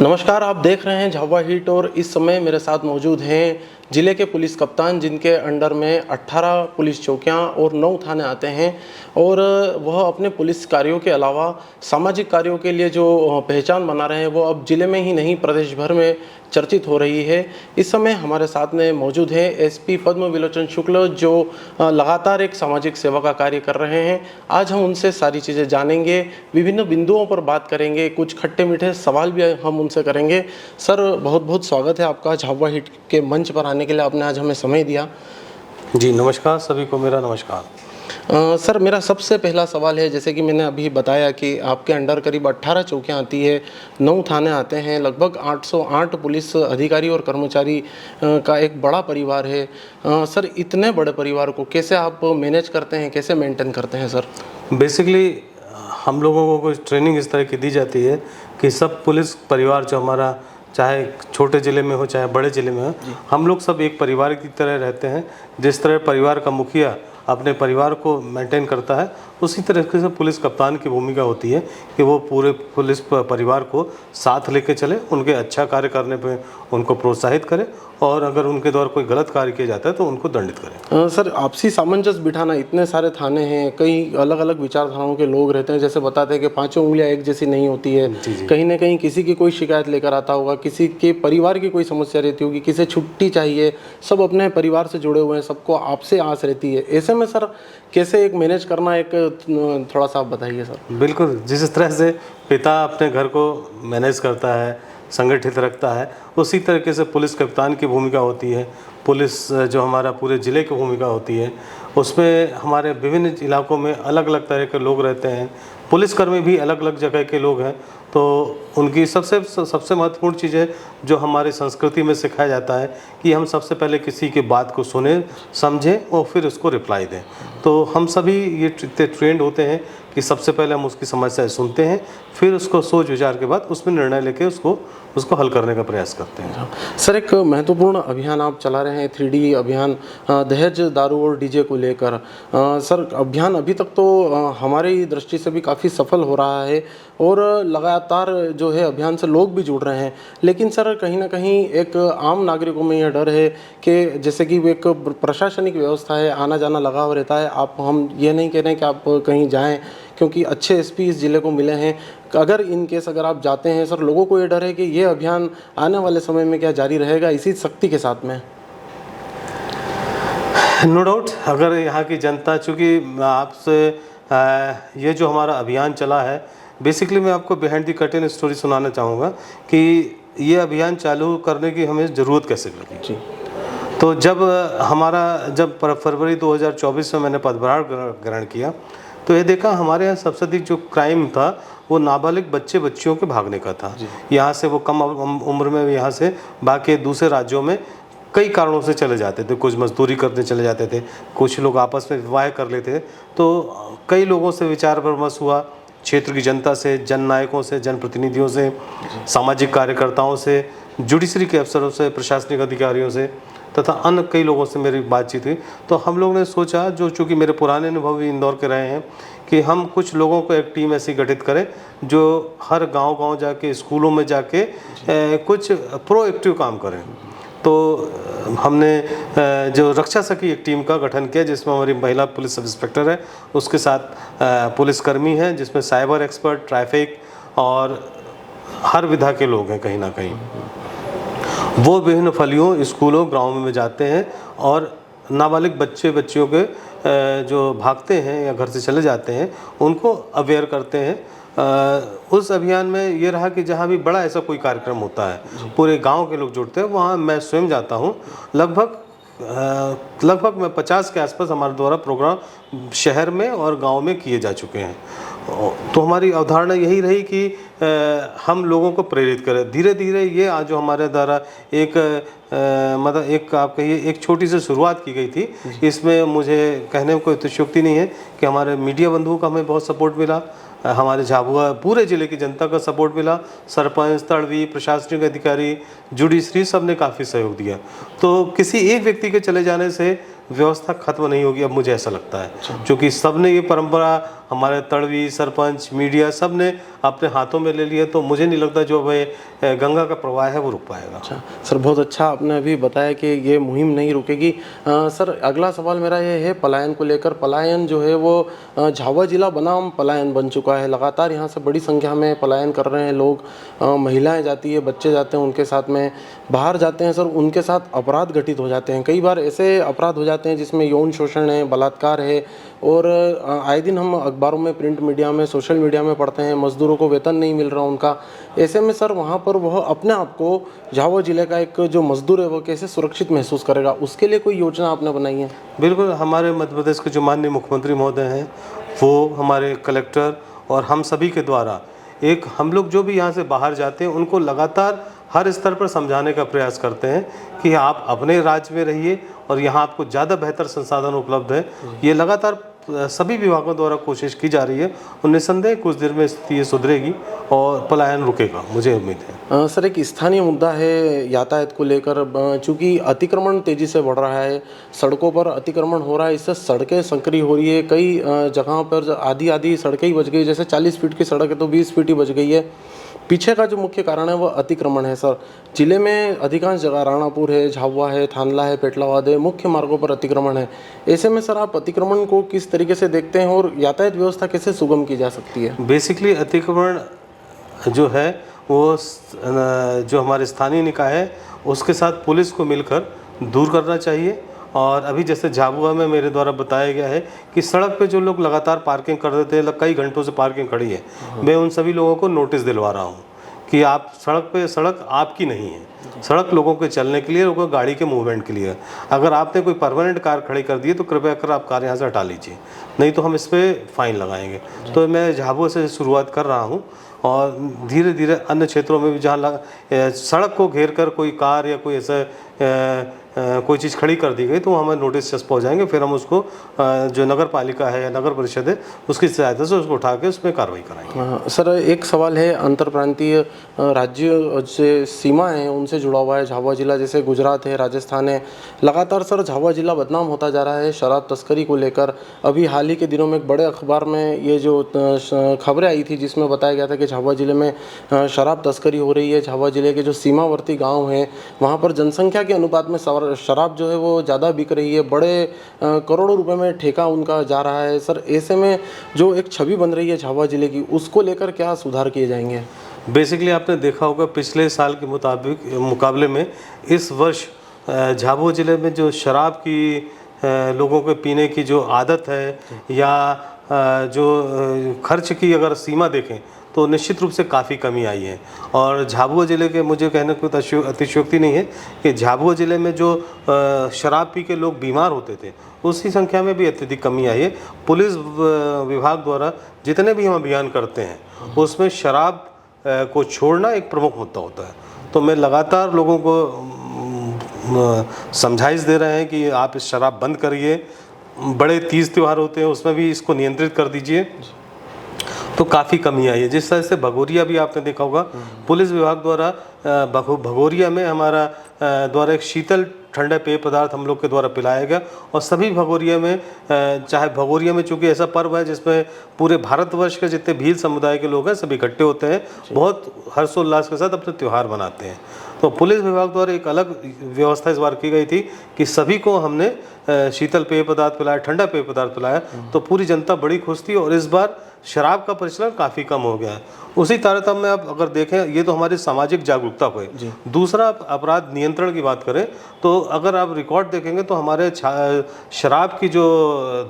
नमस्कार, आप देख रहे हैं झाबुआ हिट और इस समय मेरे साथ मौजूद हैं ज़िले के पुलिस कप्तान, जिनके अंडर में 18 पुलिस चौकियां और 9 थाने आते हैं और वह अपने पुलिस कार्यों के अलावा सामाजिक कार्यों के लिए जो पहचान बना रहे हैं वो अब ज़िले में ही नहीं प्रदेश भर में चर्चित हो रही है। इस समय हमारे साथ में मौजूद है एसपी पद्म विलोचन शुक्ल, जो लगातार एक सामाजिक सेवा का कार्य कर रहे हैं। आज हम उनसे सारी चीज़ें जानेंगे, विभिन्न बिंदुओं पर बात करेंगे, कुछ खट्टे मीठे सवाल भी हम उनसे करेंगे। सर, बहुत बहुत स्वागत है आपका झाबुआ हिट के मंच पर आने के लिए, आपने आज हमें समय दिया। जी नमस्कार, सभी को मेरा नमस्कार। सर, मेरा सबसे पहला सवाल है, जैसे कि मैंने अभी बताया कि आपके अंडर करीब 18 चौकियां आती है, 9 थाने आते हैं, लगभग 808 पुलिस अधिकारी और कर्मचारी का एक बड़ा परिवार है। सर, इतने बड़े परिवार को कैसे आप मैनेज करते हैं, कैसे मेंटेन करते हैं सर? बेसिकली हम लोगों को कुछ ट्रेनिंग इस तरह की दी जाती है कि सब पुलिस परिवार जो हमारा, चाहे छोटे ज़िले में हो चाहे बड़े ज़िले में हो, हम लोग सब एक परिवार की तरह रहते हैं। जिस तरह परिवार का मुखिया अपने परिवार को मेंटेन करता है, उसी तरीके से पुलिस कप्तान की भूमिका होती है कि वो पूरे पुलिस परिवार को साथ लेके चले, उनके अच्छा कार्य करने पे उनको प्रोत्साहित करे और अगर उनके द्वारा कोई गलत कार्य किया जाता है तो उनको दंडित करें। सर, आपसी सामंजस्य बिठाना, इतने सारे थाने हैं, कई अलग अलग विचारधाराओं के लोग रहते हैं, जैसे बताते हैं कि पांचों उंगलियां एक जैसी नहीं होती है। कहीं ना कहीं किसी की कोई शिकायत लेकर आता होगा, किसी के परिवार की कोई समस्या रहती होगी, किसी छुट्टी चाहिए, सब अपने परिवार से जुड़े हुए हैं, सबको आपसे आस रहती है। ऐसे में सर कैसे एक मैनेज करना, एक थोड़ा सा आप बताइए सर। बिल्कुल, जिस तरह से पिता अपने घर को मैनेज करता है, संगठित रखता है, उसी तरीके से पुलिस कप्तान की भूमिका होती है। पुलिस जो हमारा पूरे ज़िले की भूमिका होती है, उसमें हमारे विभिन्न इलाकों में अलग अलग तरह के लोग रहते हैं। पुलिसकर्मी भी अलग अलग जगह के लोग हैं, तो उनकी सबसे महत्वपूर्ण चीज़ है जो हमारी संस्कृति में सिखाया जाता है कि हम सबसे पहले किसी की बात को सुने, समझें और फिर उसको रिप्लाई दें। तो हम सभी ये ट्रेंड होते हैं कि सबसे पहले हम उसकी समस्याएं सुनते हैं, फिर उसको सोच विचार के बाद उसमें निर्णय लेके उसको हल करने का प्रयास करते हैं। सर, एक महत्वपूर्ण अभियान आप चला रहे हैं, 3D अभियान, दहेज, दारू और डीजे को लेकर। सर, अभियान अभी तक तो हमारी दृष्टि से भी काफ़ी सफल हो रहा है और लगातार जो है अभियान से लोग भी जुड़ रहे हैं, लेकिन सर कहीं ना कहीं एक आम नागरिकों में यह डर है कि जैसे कि एक प्रशासनिक व्यवस्था है, आना जाना लगा हुआ रहता है। हम ये नहीं कह रहे हैं कि आप कहीं जाएं, क्योंकि अच्छे एसपी इस ज़िले को मिले हैं। अगर इन केस अगर आप जाते हैं सर, लोगों को ये डर है कि ये अभियान आने वाले समय में क्या जारी रहेगा इसी शक्ति के साथ में? नो डाउट, अगर यहाँ की जनता, चूँकि आपसे ये जो हमारा अभियान चला है, बेसिकली मैं आपको बिहाइंड द कर्टेन स्टोरी सुनाना चाहूँगा कि ये अभियान चालू करने की हमें ज़रूरत कैसे लगी। जी। तो जब फरवरी 2024 में मैंने पदभार ग्रहण किया, तो ये देखा हमारे यहाँ सबसे अधिक जो क्राइम था वो नाबालिग बच्चियों के भागने का था। यहाँ से वो कम उम्र में यहाँ से बाकी दूसरे राज्यों में कई कारणों से चले जाते थे। कुछ मजदूरी करने चले जाते थे, कुछ लोग आपस में विवाह कर लेते थे। तो कई लोगों से विचार विमर्श हुआ, क्षेत्र की जनता से, जन नायकों से, जनप्रतिनिधियों से, सामाजिक कार्यकर्ताओं से, जुडिशरी के अफसरों से, प्रशासनिक अधिकारियों से तथा अन्य कई लोगों से मेरी बातचीत हुई। तो हम लोग ने सोचा, जो चूँकि मेरे पुराने अनुभव भी इंदौर के रहे हैं, कि हम कुछ लोगों को एक टीम ऐसी गठित करें जो हर गांव जाके, स्कूलों में जाके कुछ प्रोएक्टिव काम करें। तो हमने जो रक्षा सखी एक टीम का गठन किया, जिसमें हमारी महिला पुलिस सब इंस्पेक्टर है, उसके साथ पुलिसकर्मी हैं, जिसमें साइबर एक्सपर्ट, ट्रैफिक और हर विधा के लोग हैं। कहीं ना कहीं वो विभिन्न फलियों, स्कूलों, ग्रामों में जाते हैं और नाबालिग बच्चियों के जो भागते हैं या घर से चले जाते हैं, उनको अवेयर करते हैं। उस अभियान में ये रहा कि जहाँ भी बड़ा ऐसा कोई कार्यक्रम होता है, पूरे गांव के लोग जुड़ते हैं, वहाँ मैं स्वयं जाता हूँ। लगभग मैं 50 के आसपास हमारे द्वारा प्रोग्राम शहर में और गांव में किए जा चुके हैं। तो हमारी अवधारणा यही रही कि हम लोगों को प्रेरित करें। धीरे धीरे ये आज जो हमारे द्वारा एक मतलब एक आप कहिए एक छोटी सी शुरुआत की गई थी। इसमें मुझे कहने में कोई अतिशयोक्ति नहीं है कि हमारे मीडिया बंधुओं का हमें बहुत सपोर्ट मिला, हमारे झाबुआ पूरे ज़िले की जनता का सपोर्ट मिला, सरपंच, तड़वी, प्रशासनिक अधिकारी, जुडिशरी, सब ने काफ़ी सहयोग दिया। तो किसी एक व्यक्ति के चले जाने से व्यवस्था खत्म नहीं होगी, अब मुझे ऐसा लगता है, क्योंकि सब ने ये परंपरा हमारे तड़वी, सरपंच, मीडिया सब ने अपने हाथों में ले लिए, तो मुझे नहीं लगता जो गंगा का प्रवाह है वो रुक पाएगा। अच्छा सर, बहुत अच्छा आपने अभी बताया कि ये मुहिम नहीं रुकेगी। सर अगला सवाल मेरा ये है पलायन को लेकर। पलायन जो है वो झाबुआ जिला बनाम पलायन बन चुका है। लगातार यहाँ से बड़ी संख्या में पलायन कर रहे हैं लोग। महिलाएं जाती है, बच्चे जाते हैं उनके साथ में, बाहर जाते हैं सर, उनके साथ अपराध घटित हो जाते हैं। कई बार ऐसे अपराध हो जाते हैं जिसमें यौन शोषण है, बलात्कार है, और आए दिन हम अखबारों में, प्रिंट मीडिया में, सोशल मीडिया में पढ़ते हैं मजदूरों को वेतन नहीं मिल रहा उनका। ऐसे में सर वहाँ पर वह अपने आप को, झाबुआ जिले का एक जो मजदूर है वो कैसे सुरक्षित महसूस करेगा, उसके लिए कोई योजना आपने बनाई है? बिल्कुल, हमारे मध्य प्रदेश के जो माननीय मुख्यमंत्री महोदय हैं, वो हमारे कलेक्टर और हम सभी के द्वारा हम लोग जो भी यहाँ से बाहर जाते हैं उनको लगातार हर स्तर पर समझाने का प्रयास करते हैं कि आप अपने राज्य में रहिए और यहाँ आपको ज़्यादा बेहतर संसाधन उपलब्ध है। ये लगातार सभी विभागों द्वारा कोशिश की जा रही है और निस्संदेह कुछ देर में स्थिति ये सुधरेगी और पलायन रुकेगा, मुझे उम्मीद है। सर एक स्थानीय मुद्दा है यातायात को लेकर। चूँकि अतिक्रमण तेज़ी से बढ़ रहा है, सड़कों पर अतिक्रमण हो रहा है, इससे सड़कें संकरी हो रही है। कई जगहों पर आधी सड़कें ही बच गई, जैसे 40 फीट की सड़क है तो 20 फीट ही बच गई है। पीछे का जो मुख्य कारण है वो अतिक्रमण है सर। जिले में अधिकांश जगह राणापुर है, झाबुआ है, थानला है, पेटलावाद है, मुख्य मार्गों पर अतिक्रमण है। ऐसे में सर आप अतिक्रमण को किस तरीके से देखते हैं और यातायात व्यवस्था कैसे सुगम की जा सकती है? बेसिकली अतिक्रमण जो है वो जो हमारे स्थानीय निकाय है उसके साथ पुलिस को मिलकर दूर करना चाहिए। और अभी जैसे झाबुआ में मेरे द्वारा बताया गया है कि सड़क पे जो लोग लगातार पार्किंग कर देते हैं, कई घंटों से पार्किंग खड़ी है, मैं उन सभी लोगों को नोटिस दिलवा रहा हूँ कि आप सड़क आपकी नहीं है, सड़क लोगों के चलने के लिए, लोगों की गाड़ी के मूवमेंट के लिए। अगर आपने कोई परमानेंट कार खड़ी कर दी है तो कृपया कर आप कार यहाँ से हटा लीजिए, नहीं तो हम इस पर फाइन लगाएंगे। तो मैं झाबुआ से शुरुआत कर रहा हूँ और धीरे धीरे अन्य क्षेत्रों में भी जहाँ सड़क को घेर कर कोई कार या कोई ऐसा कोई चीज़ खड़ी कर दी गई तो हमें नोटिस पहुँच जाएंगे। फिर हम उसको जो नगर पालिका है या नगर परिषद है उसकी सहायता से उसको उठा के उसमें कार्रवाई कराएंगे। सर एक सवाल है, अंतर प्रांतीय राज्य से सीमा है उनसे जुड़ा हुआ है झाबुआ जिला, जैसे गुजरात है, राजस्थान है। लगातार सर झाबुआ जिला बदनाम होता जा रहा है शराब तस्करी को लेकर। अभी हाल ही के दिनों में एक बड़े अखबार में ये जो खबरें आई थी जिसमें बताया गया था कि झाबुआ जिले में शराब तस्करी हो रही है। झाबुआ जिले के जो सीमावर्ती गाँव हैं वहाँ पर जनसंख्या के अनुपात में शराब जो है वो ज़्यादा बिक रही है। बड़े करोड़ों रुपए में ठेका उनका जा रहा है। सर ऐसे में जो एक छवि बन रही है झाबुआ जिले की, उसको लेकर क्या सुधार किए जाएंगे? बेसिकली आपने देखा होगा पिछले साल के मुकाबले में इस वर्ष झाबुआ जिले में जो शराब की लोगों के पीने की जो आदत है या जो खर्च की अगर सीमा देखें तो निश्चित रूप से काफ़ी कमी आई है। और झाबुआ ज़िले के, मुझे कहने को अतिशयोक्ति नहीं है कि झाबुआ ज़िले में जो शराब पी के लोग बीमार होते थे उसी संख्या में भी अत्यधिक कमी आई है। पुलिस विभाग द्वारा जितने भी हम अभियान करते हैं उसमें शराब को छोड़ना एक प्रमुख मुद्दा होता है। तो मैं लगातार लोगों को समझाइश दे रहे हैं कि आप इस शराब बंद करिए। बड़े तीज त्यौहार होते हैं उसमें भी इसको नियंत्रित कर दीजिए, तो काफ़ी कमी आई है। जिस तरह से भगोरिया भी आपने देखा होगा, पुलिस विभाग द्वारा भगोरिया में हमारा द्वारा एक शीतल ठंडा पेय पदार्थ हम लोग के द्वारा पिलाया गया। और सभी भगोरिया में, चाहे भगोरिया में चूँकि ऐसा पर्व है जिसमें पूरे भारतवर्ष के जितने भील समुदाय के लोग हैं सभी इकट्ठे होते हैं, बहुत हर्षोल्लास के साथ अपने त्यौहार मनाते हैं। तो पुलिस विभाग द्वारा एक अलग व्यवस्था इस बार की गई थी कि सभी को हमने शीतल पेय पदार्थ पिलाया, ठंडा पेय पदार्थ पिलाया, तो पूरी जनता बड़ी खुश थी। और इस बार शराब का प्रचलन काफ़ी कम हो गया है। उसी तारतम्य में आप अगर देखें, ये तो हमारी सामाजिक जागरूकता को है। दूसरा, अपराध नियंत्रण की बात करें तो अगर आप रिकॉर्ड देखेंगे तो हमारे शराब की जो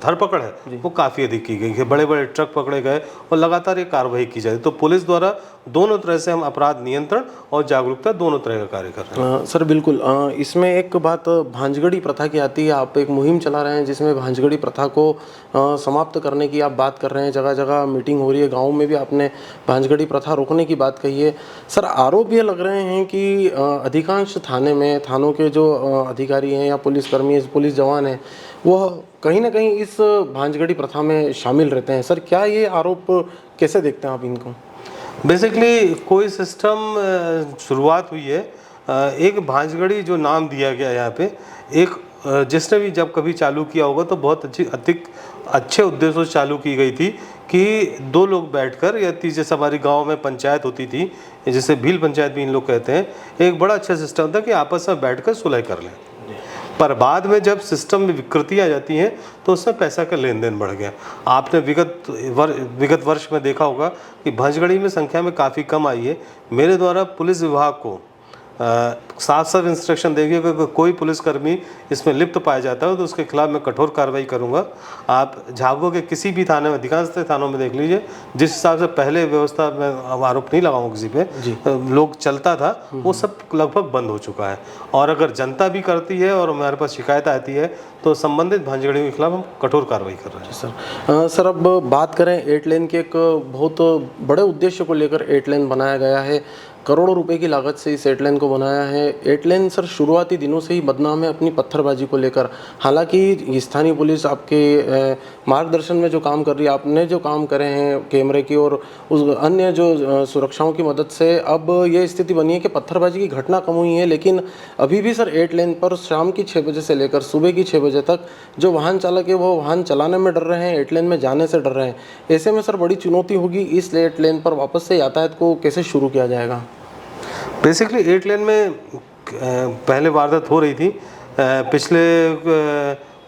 धरपकड़ है वो काफ़ी अधिक की गई है। बड़े बड़े ट्रक पकड़े गए और लगातार ये कार्रवाई की जाए। तो पुलिस द्वारा दोनों तरह से हम अपराध नियंत्रण और जागरूकता दोनों तरह का कार्य कर रहे हैं। सर बिल्कुल, इसमें एक बात भांजगड़ी प्रथा की आती है। आप एक मुहिम चला रहे हैं जिसमें भांजगड़ी प्रथा को समाप्त करने की आप बात कर रहे हैं। जगह जगह मीटिंग हो रही है, गाँव में भी आपने भांजगड़ी प्रथा रोकने की बात कही है। सर आरोप ये लग रहे हैं कि अधिकांश थानों के जो अधिकारी हैं या पुलिसकर्मी, पुलिस जवान हैं, वो कहीं ना कहीं इस भांजगड़ी प्रथा में शामिल रहते हैं। सर क्या ये आरोप कैसे देखते हैं आप इनको? बेसिकली कोई सिस्टम शुरुआत हुई है, एक भांजगड़ी जो नाम दिया गया यहाँ पे, एक जिसने भी जब कभी चालू किया होगा तो बहुत अच्छे उद्देश्यों से चालू की गई थी कि दो लोग बैठकर या जैसे हमारी गांव में पंचायत होती थी, जैसे भील पंचायत भी इन लोग कहते हैं, एक बड़ा अच्छा सिस्टम था कि आपस में बैठकर सुलह कर लें। पर बाद में जब सिस्टम में विकृति आ जाती है तो उसमें पैसा का लेन देन बढ़ गया। आपने विगत वर्ष में देखा होगा कि भंजगढ़ी में संख्या में काफ़ी कम आई है। मेरे द्वारा पुलिस विभाग को साफ साफ इंस्ट्रक्शन देंगे कि कोई पुलिसकर्मी इसमें लिप्त पाया जाता है तो उसके खिलाफ मैं कठोर कार्रवाई करूंगा। आप झाबुआ के किसी भी थाने में, अधिकांश थानों में देख लीजिए, जिस हिसाब से पहले व्यवस्था में आरोप नहीं लगाऊंगा किसी पे, लोग चलता था, वो सब लगभग बंद हो चुका है। और अगर जनता भी करती है और हमारे पास शिकायत आती है तो संबंधित भांजगढ़ी के खिलाफ हम कठोर कार्रवाई कर रहे हैं। सर अब बात करें 8 लेन के, एक बहुत बड़े उद्देश्य को लेकर 8 लेन बनाया गया है। करोड़ों रुपए की लागत से इस 8 लेन को बनाया है। 8 लेन सर शुरुआती दिनों से ही बदनाम है अपनी पत्थरबाजी को लेकर। हालांकि स्थानीय पुलिस आपके मार्गदर्शन में जो काम कर रही है, आपने जो काम करे हैं कैमरे की और उस अन्य जो सुरक्षाओं की मदद से, अब ये स्थिति बनी है कि पत्थरबाजी की घटना कम हुई है। लेकिन अभी भी सर 8 लेन पर शाम की 6 बजे से लेकर सुबह की 6 बजे तक जो वाहन चालक है वो वाहन चलाने में डर रहे हैं, 8 लेन में जाने से डर रहे हैं। ऐसे में सर बड़ी चुनौती होगी, इस 8 लेन पर वापस से यातायात को कैसे शुरू किया जाएगा? बेसिकली 8 लेन में पहले वारदात हो रही थी। पिछले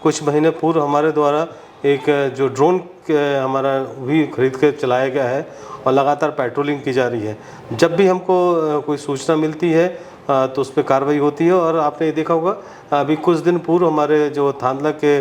कुछ महीने पूर्व हमारे द्वारा एक जो ड्रोन हमारा भी खरीद के चलाया गया है और लगातार पेट्रोलिंग की जा रही है। जब भी हमको कोई सूचना मिलती है तो उस पर कार्रवाई होती है। और आपने ये देखा होगा अभी कुछ दिन पूर्व हमारे जो थानला के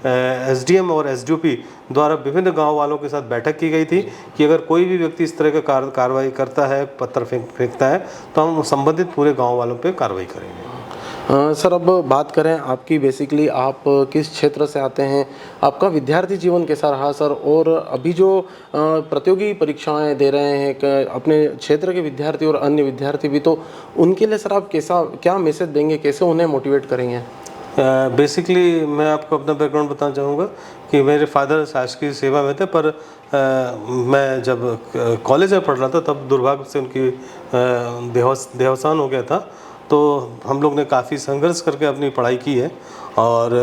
एसडीएम और एसडीओपी द्वारा विभिन्न गांव वालों के साथ बैठक की गई थी कि अगर कोई भी व्यक्ति इस तरह का कार्रवाई करता है, पत्थर फेंकता है, तो हम संबंधित पूरे गांव वालों पे कार्रवाई करेंगे। सर अब बात करें आपकी, बेसिकली आप किस क्षेत्र से आते हैं, आपका विद्यार्थी जीवन कैसा रहा सर, और अभी जो प्रतियोगी परीक्षाएं दे रहे हैं अपने क्षेत्र के विद्यार्थी और अन्य विद्यार्थी भी, तो उनके लिए सर आप क्या मैसेज देंगे, कैसे उन्हें मोटिवेट करेंगे? बेसिकली मैं आपको अपना बैकग्राउंड बताना चाहूँगा कि मेरे फादर शासकीय सेवा में थे, पर मैं जब कॉलेज में पढ़ रहा था तब दुर्भाग्य से उनकी देहावसान हो गया था। तो हम लोग ने काफ़ी संघर्ष करके अपनी पढ़ाई की है और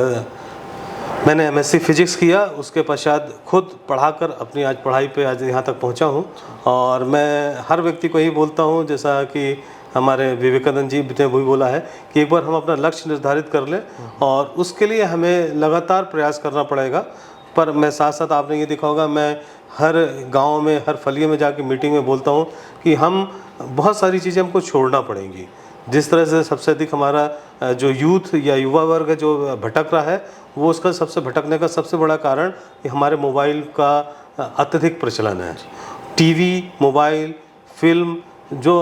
मैंने एमएससी फिजिक्स किया। उसके पश्चात खुद पढ़ाकर अपनी आज पढ़ाई पे आज यहाँ तक पहुँचा हूँ। और मैं हर व्यक्ति को यही बोलता हूँ, जैसा कि हमारे विवेकानंद जी ने भी बोला है कि एक बार हम अपना लक्ष्य निर्धारित कर लें और उसके लिए हमें लगातार प्रयास करना पड़ेगा। पर मैं साथ साथ आपने ये देखा होगा, मैं हर गांव में, हर फलिये में जाके मीटिंग में बोलता हूँ कि हम बहुत सारी चीज़ें हमको छोड़ना पड़ेंगी। जिस तरह से सबसे अधिक हमारा जो यूथ या युवा वर्ग है जो भटक रहा है, वो उसका सबसे भटकने का सबसे बड़ा कारण हमारे मोबाइल का अत्यधिक प्रचलन है। टीवी, मोबाइल, फिल्म जो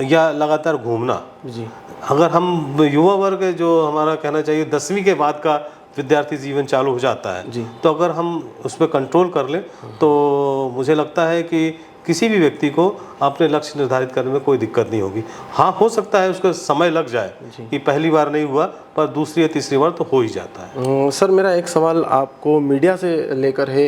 या लगातार घूमना जी। अगर हम युवा वर्ग जो हमारा कहना चाहिए 10वीं के बाद का विद्यार्थी जीवन चालू हो जाता है जी, तो अगर हम उस पर कंट्रोल कर लें तो मुझे लगता है कि किसी भी व्यक्ति को अपने लक्ष्य निर्धारित करने में कोई दिक्कत नहीं होगी। हाँ, हो सकता है उसको समय लग जाए कि पहली बार नहीं हुआ, पर दूसरी या तीसरी बार तो हो ही जाता है। सर मेरा एक सवाल आपको मीडिया से लेकर है।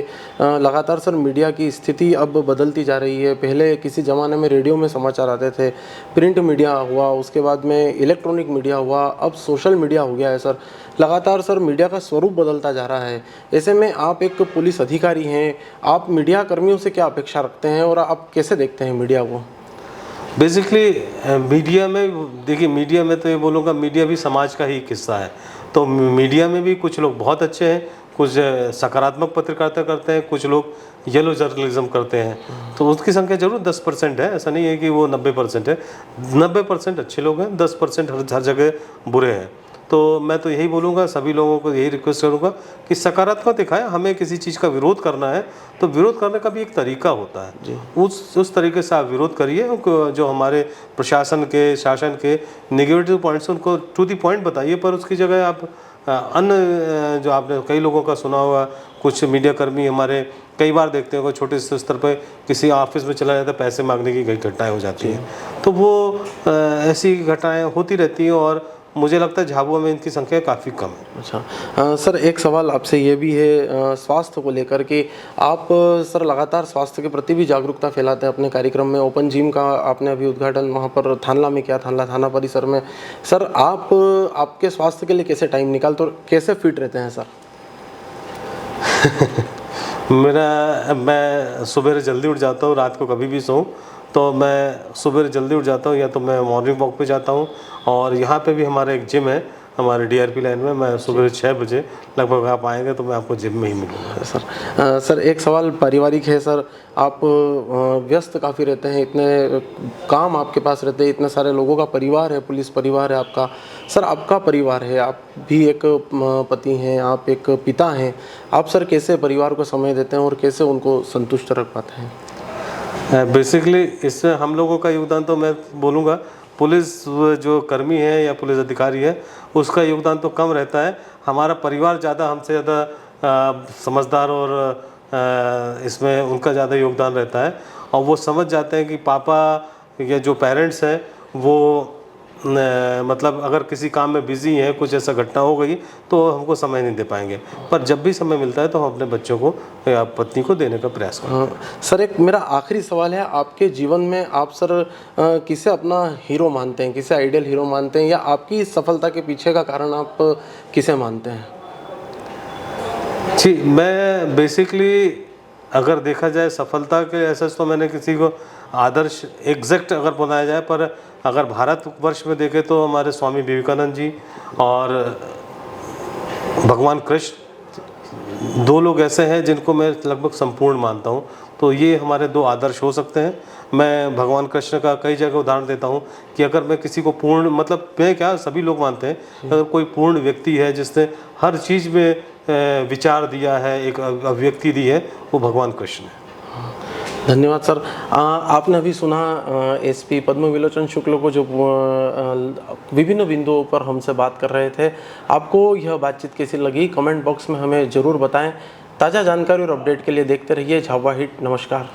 लगातार सर मीडिया की स्थिति अब बदलती जा रही है। पहले किसी ज़माने में रेडियो में समाचार आते थे, प्रिंट मीडिया हुआ, उसके बाद में इलेक्ट्रॉनिक मीडिया हुआ, अब सोशल मीडिया हो गया है सर। लगातार सर मीडिया का स्वरूप बदलता जा रहा है। ऐसे में आप एक पुलिस अधिकारी हैं, आप मीडिया कर्मियों से क्या अपेक्षा रखते हैं और आप कैसे देखते हैं मीडिया को? बेसिकली मीडिया में देखिए, मीडिया में तो ये बोलूँगा मीडिया भी समाज का ही एक हिस्सा है। तो मीडिया में भी कुछ लोग बहुत अच्छे हैं, कुछ सकारात्मक पत्रकारिता करते हैं, कुछ लोग येलो जर्नलिज्म करते हैं। तो उसकी संख्या जरूर 10% है, ऐसा नहीं है कि वो 90% है। 90% अच्छे लोग हैं, 10% हर जगह बुरे हैं। तो मैं तो यही बोलूँगा, सभी लोगों को यही रिक्वेस्ट करूँगा कि सकारात्मक दिखाएं। हमें किसी चीज़ का विरोध करना है तो विरोध करने का भी एक तरीका होता है, उस तरीके से आप विरोध करिए। जो हमारे प्रशासन के, शासन के नेगेटिव पॉइंट्स उनको टू दी पॉइंट बताइए, पर उसकी जगह आप अन्य जो आपने कई लोगों का सुना होगा, कुछ मीडिया कर्मी हमारे कई बार देखते हो छोटे स्तर पर किसी ऑफिस में चला जाता है, पैसे मांगने की कई घटनाएँ हो जाती हैं। तो वो ऐसी घटनाएँ होती रहती हैं और मुझे लगता है झाबुआ में इनकी संख्या काफ़ी कम है। अच्छा सर, एक सवाल आपसे ये भी है स्वास्थ्य को लेकर के। आप सर लगातार स्वास्थ्य के प्रति भी जागरूकता फैलाते हैं अपने कार्यक्रम में। ओपन जिम का आपने अभी उद्घाटन वहाँ पर थानला में किया, थानला थाना परिसर में। सर आप आपके स्वास्थ्य के लिए कैसे टाइम निकालते और कैसे फिट रहते हैं सर? मैं सुबह जल्दी उठ जाता हूँ, रात को कभी भी सोऊं तो मैं सुबह जल्दी उठ जाता हूँ, या तो मैं मॉर्निंग वॉक पे जाता हूँ। और यहाँ पे भी हमारा एक जिम है हमारे DRP लाइन में, मैं सुबह 6 बजे लगभग आप आएंगे तो मैं आपको जिम में ही मिलूँगा। सर एक सवाल पारिवारिक है सर, आप व्यस्त काफ़ी रहते हैं, इतने काम आपके पास रहते हैं, इतने सारे लोगों का परिवार है, पुलिस परिवार है आपका। सर आपका परिवार है, आप भी एक पति हैं, आप एक पिता हैं, आप सर कैसे परिवार को समय देते हैं और कैसे उनको संतुष्ट रख पाते हैं? बेसिकली इसमें हम लोगों का योगदान तो मैं बोलूँगा पुलिस जो कर्मी है या पुलिस अधिकारी है उसका योगदान तो कम रहता है। हमारा परिवार ज़्यादा हमसे ज़्यादा समझदार और इसमें उनका ज़्यादा योगदान रहता है, और वो समझ जाते हैं कि पापा या जो पेरेंट्स हैं वो मतलब अगर किसी काम में बिज़ी हैं, कुछ ऐसा घटना हो गई तो हमको समय नहीं दे पाएंगे, पर जब भी समय मिलता है तो हम अपने बच्चों को या पत्नी को देने का प्रयास करते हैं। सर एक मेरा आखिरी सवाल है, आपके जीवन में आप सर किसे अपना हीरो मानते हैं, किसे आइडियल हीरो मानते हैं, या आपकी सफलता के पीछे का कारण आप किसे मानते हैं? जी, मैं बेसिकली अगर देखा जाए सफलता के ऐसा तो मैंने किसी को आदर्श एग्जैक्ट अगर बनाया जाए, पर अगर भारतवर्ष में देखें तो हमारे स्वामी विवेकानंद जी और भगवान कृष्ण 2 लोग ऐसे हैं जिनको मैं लगभग संपूर्ण मानता हूँ। तो ये हमारे 2 आदर्श हो सकते हैं। मैं भगवान कृष्ण का कई जगह उदाहरण देता हूँ कि अगर मैं किसी को पूर्ण, मतलब मैं क्या सभी लोग मानते हैं, अगर कोई पूर्ण व्यक्ति है जिसने हर चीज़ में विचार दिया है, एक अभिव्यक्ति दी है, वो भगवान कृष्ण है। धन्यवाद सर। आपने अभी सुना SP पद्म विलोचन शुक्ल को जो विभिन्न बिंदुओं पर हमसे बात कर रहे थे। आपको यह बातचीत कैसी लगी कमेंट बॉक्स में हमें ज़रूर बताएं। ताज़ा जानकारी और अपडेट के लिए देखते रहिए झाबुआ हिट। नमस्कार।